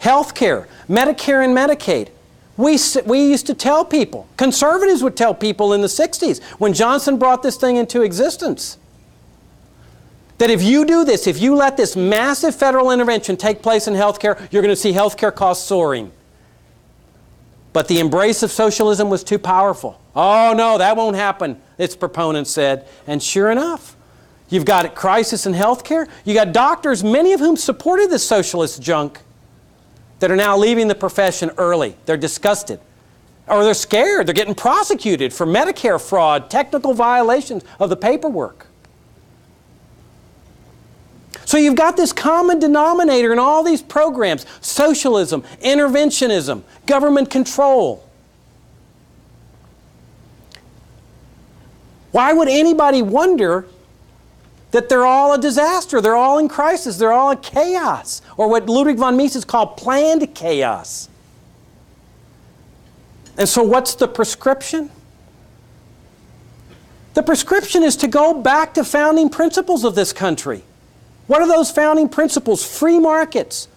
health care, Medicare and Medicaid. We used to tell people, conservatives would tell people in the 60s when Johnson brought this thing into existence, that if you do this, if you let this massive federal intervention take place in health care, you're going to see health care costs soaring. But the embrace of socialism was too powerful. Oh no, that won't happen, its proponents said. And sure enough, you've got a crisis in health care. You got doctors, many of whom supported this socialist junk, that are now leaving the profession early. They're disgusted. Or they're scared. They're getting prosecuted for Medicare fraud, technical violations of the paperwork. So you've got this common denominator in all these programs: socialism, interventionism, government control. Why would anybody wonder that they're all a disaster, they're all in crisis, they're all in chaos, or what Ludwig von Mises called planned chaos? And so what's the prescription? The prescription is to go back to founding principles of this country. What are those founding principles? Free markets,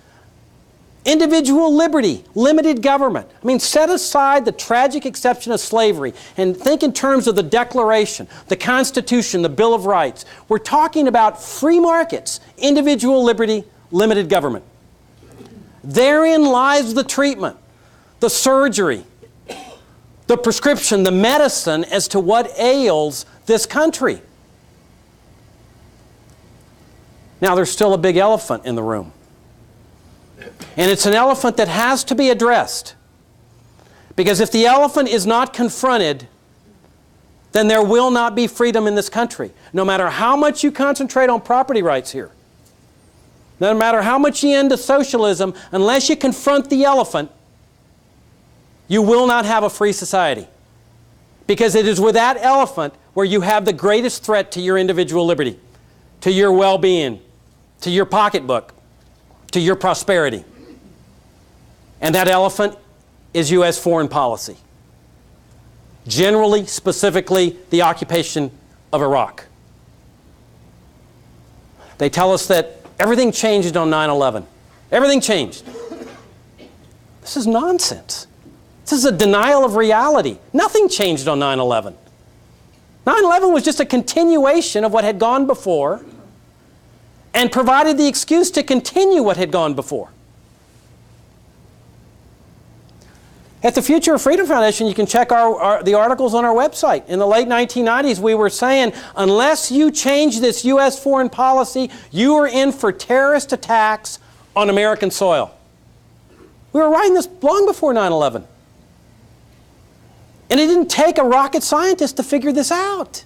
individual liberty, limited government. I mean, set aside the tragic exception of slavery and think in terms of the Declaration, the Constitution, the Bill of Rights. We're talking about free markets, individual liberty, limited government. Therein lies the treatment, the surgery, the prescription, the medicine as to what ails this country. Now, there's still a big elephant in the room. And it's an elephant that has to be addressed. Because if the elephant is not confronted, then there will not be freedom in this country. No matter how much you concentrate on property rights here, no matter how much you end to socialism, unless you confront the elephant, you will not have a free society. Because it is with that elephant where you have the greatest threat to your individual liberty, to your well-being, to your pocketbook, to your prosperity. And that elephant is U.S. foreign policy. Generally, specifically, the occupation of Iraq. They tell us that everything changed on 9/11. Everything changed. This is nonsense. This is a denial of reality. Nothing changed on 9/11. 9/11 was just a continuation of what had gone before, and provided the excuse to continue what had gone before. At the Future of Freedom Foundation, you can check the articles on our website. In the late 1990s, we were saying, unless you change this U.S. foreign policy, you are in for terrorist attacks on American soil. We were writing this long before 9/11. And it didn't take a rocket scientist to figure this out.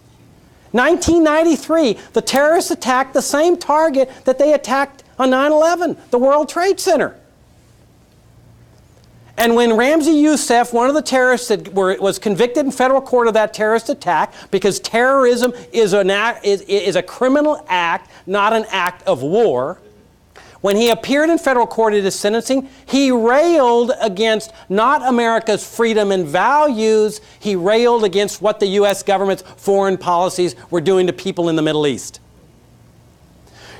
1993, the terrorists attacked the same target that they attacked on 9/11, the World Trade Center. And when Ramzi Youssef, one of the terrorists that was convicted in federal court of that terrorist attack, because terrorism is a criminal act, not an act of war, when he appeared in federal court at his sentencing, he railed against not America's freedom and values, he railed against what the U.S. government's foreign policies were doing to people in the Middle East.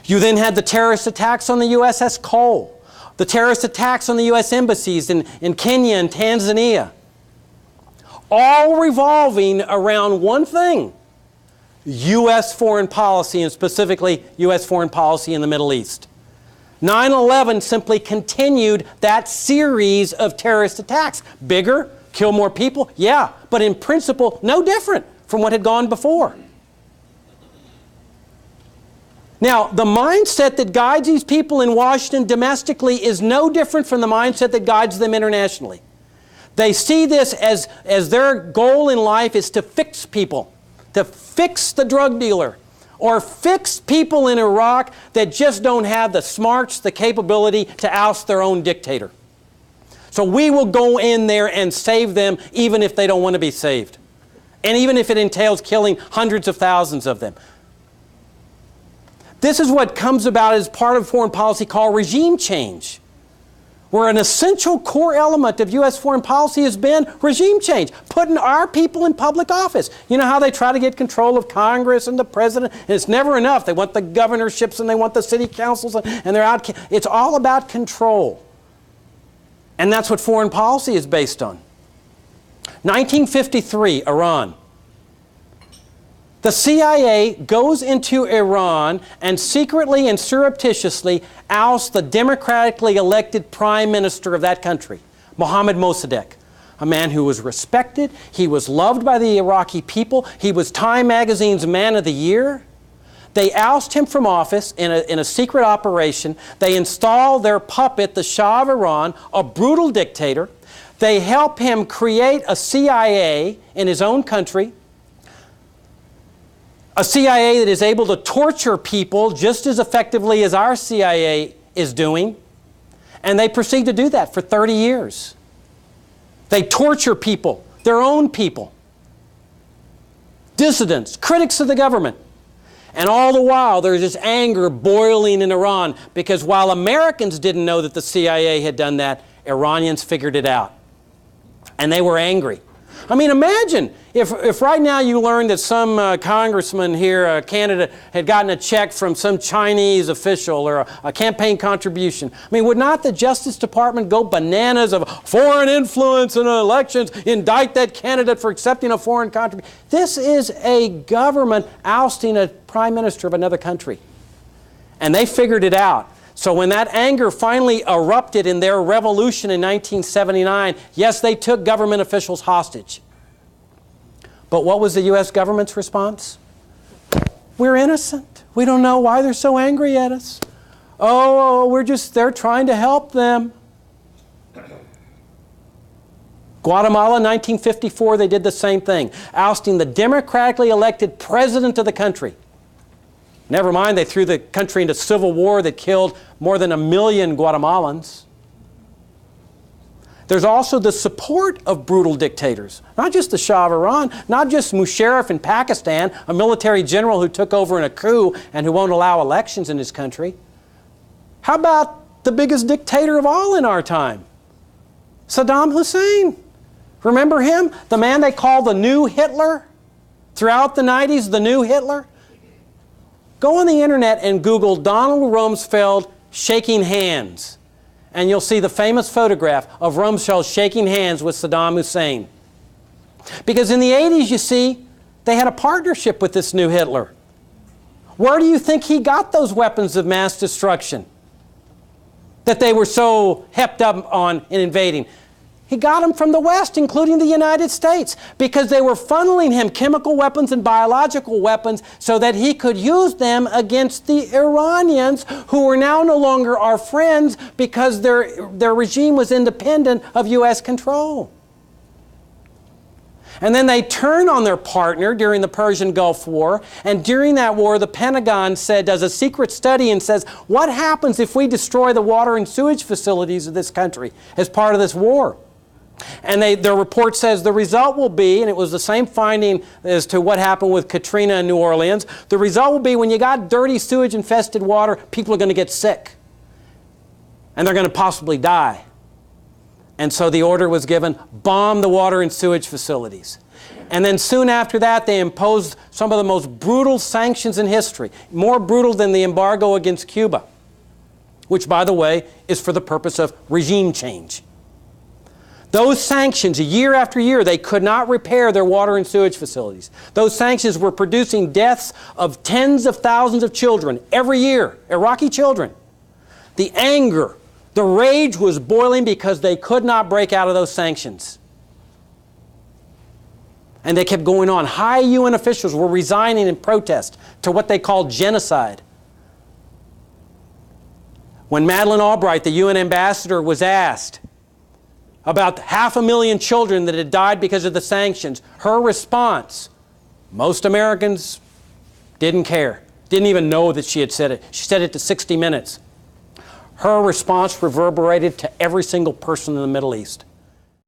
You then had the terrorist attacks on the USS Cole, the terrorist attacks on the U.S. embassies in Kenya and Tanzania, all revolving around one thing: U.S. foreign policy, and specifically U.S. foreign policy in the Middle East. 9/11 simply continued that series of terrorist attacks. Bigger, kill more people, yeah, but in principle, no different from what had gone before. Now, the mindset that guides these people in Washington domestically is no different from the mindset that guides them internationally. They see this as their goal in life is to fix people, to fix the drug dealer, or fix people in Iraq that just don't have the smarts, the capability to oust their own dictator. So we will go in there and save them even if they don't want to be saved. And even if it entails killing hundreds of thousands of them. This is what comes about as part of foreign policy called regime change, where an essential core element of U.S. foreign policy has been regime change, putting our people in public office. You know how they try to get control of Congress and the president, and it's never enough. They want the governorships and they want the city councils, and they're out. It's all about control. And that's what foreign policy is based on. 1953, Iran. The CIA goes into Iran and secretly and surreptitiously ousts the democratically elected prime minister of that country, Mohammad Mossadegh, a man who was respected. He was loved by the Iraqi people. He was Time magazine's Man of the Year. They oust him from office in a secret operation. They install their puppet, the Shah of Iran, a brutal dictator. They help him create a CIA in his own country, a CIA that is able to torture people just as effectively as our CIA is doing. And they proceed to do that for 30 years. They torture people, their own people, dissidents, critics of the government. And all the while, there's this anger boiling in Iran because while Americans didn't know that the CIA had done that, Iranians figured it out. And they were angry. I mean, imagine if right now you learned that some congressman here, a candidate, had gotten a check from some Chinese official or a campaign contribution. I mean, would not the Justice Department go bananas of foreign influence in elections, indict that candidate for accepting a foreign contribution? This is a government ousting a prime minister of another country. And they figured it out. So when that anger finally erupted in their revolution in 1979, yes, they took government officials hostage. But what was the U.S. government's response? We're innocent. We don't know why they're so angry at us. Oh, they're trying to help them. Guatemala, 1954, they did the same thing, ousting the democratically elected president of the country. Never mind, they threw the country into civil war that killed more than 1 million Guatemalans. There's also the support of brutal dictators. Not just the Shah of Iran, not just Musharraf in Pakistan, a military general who took over in a coup and who won't allow elections in his country. How about the biggest dictator of all in our time? Saddam Hussein. Remember him? The man they call the new Hitler? Throughout the 90s, the new Hitler? Go on the internet and Google Donald Rumsfeld shaking hands. And you'll see the famous photograph of Rumsfeld shaking hands with Saddam Hussein. Because in the 80s, you see, they had a partnership with this new Hitler. Where do you think he got those weapons of mass destruction that they were so hepped up on in invading? He got them from the West, including the United States, because they were funneling him chemical weapons and biological weapons so that he could use them against the Iranians, who were now no longer our friends because their regime was independent of U.S. control. And then they turned on their partner during the Persian Gulf War, and during that war, the Pentagon does a secret study and says, what happens if we destroy the water and sewage facilities of this country as part of this war? And their report says the result will be, and it was the same finding as to what happened with Katrina in New Orleans, the result will be when you got dirty sewage-infested water, people are going to get sick. And they're going to possibly die. And so the order was given, bomb the water and sewage facilities. And then soon after that, they imposed some of the most brutal sanctions in history, more brutal than the embargo against Cuba, which, by the way, is for the purpose of regime change. Those sanctions, year after year, they could not repair their water and sewage facilities. Those sanctions were producing deaths of tens of thousands of children every year, Iraqi children. The anger, the rage was boiling because they could not break out of those sanctions. And they kept going on. High UN officials were resigning in protest to what they called genocide. When Madeleine Albright, the UN ambassador, was asked about 500,000 children that had died because of the sanctions, her response, most Americans didn't care, didn't even know that she had said it. She said it to 60 Minutes. Her response reverberated to every single person in the Middle East.